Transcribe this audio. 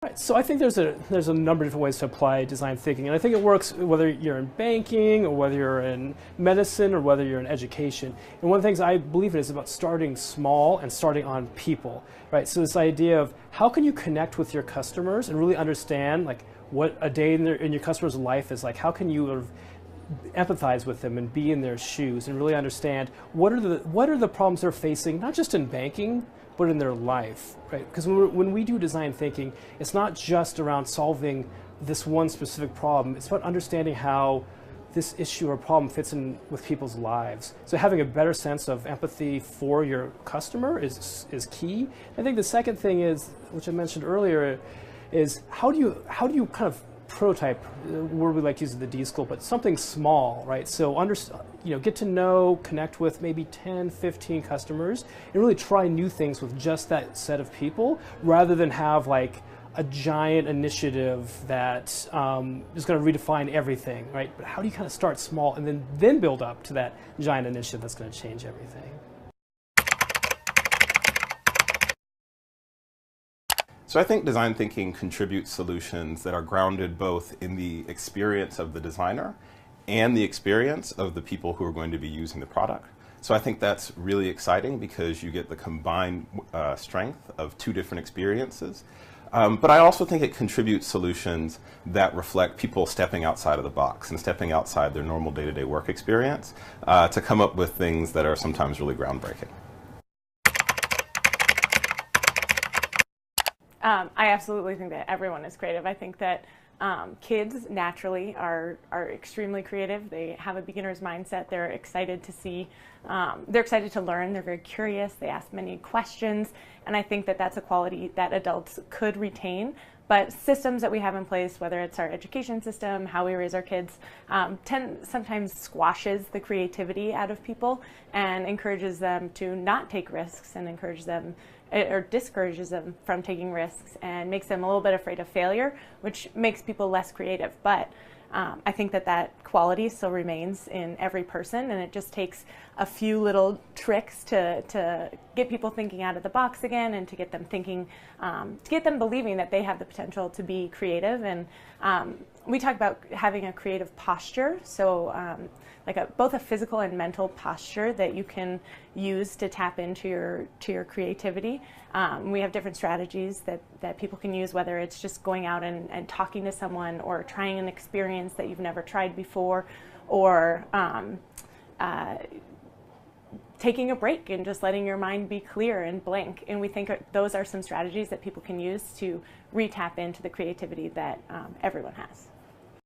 Right. So I think there's a number of different ways to apply design thinking, and I think it works whether you're in banking or whether you're in medicine or whether you're in education. And one of the things I believe in is about starting small and starting on people, right? So this idea of how can you connect with your customers and really understand like what a day in your customer's life is like. How can you sort of empathize with them and be in their shoes and really understand what are the problems they're facing, not just in banking, but in their life, right? Because when we do design thinking, it's not just around solving this one specific problem. It's about understanding how this issue or problem fits in with people's lives. So having a better sense of empathy for your customer is key. I think the second thing is, which I mentioned earlier, is how do you kind of prototype, word we like to use at the D School, but something small, right? So get to know, connect with maybe 10, 15 customers and really try new things with just that set of people rather than have like a giant initiative that is going to redefine everything, right? But how do you kind of start small and then build up to that giant initiative that's going to change everything? So I think design thinking contributes solutions that are grounded both in the experience of the designer and the experience of the people who are going to be using the product. So I think that's really exciting because you get the combined strength of two different experiences. But I also think it contributes solutions that reflect people stepping outside of the box and stepping outside their normal day-to-day work experience to come up with things that are sometimes really groundbreaking. I absolutely think that everyone is creative. I think that kids naturally are extremely creative. They have a beginner's mindset. They're excited to see, they're excited to learn. They're very curious. They ask many questions. And I think that that's a quality that adults could retain. But systems that we have in place, whether it's our education system, how we raise our kids, sometimes squashes the creativity out of people and encourages them to not take risks and encourages them or discourages them from taking risks and makes them a little bit afraid of failure, which makes people less creative. But I think that quality still remains in every person, and it just takes a few little tricks to get people thinking out of the box again and to get them thinking, to get them believing that they have the potential to be creative. And we talk about having a creative posture, so like both a physical and mental posture that you can use to tap into your creativity. We have different strategies that people can use, whether it's just going out and talking to someone or trying an experience that you've never tried before, or taking a break and just letting your mind be clear and blank. And we think those are some strategies that people can use to re-tap into the creativity that everyone has.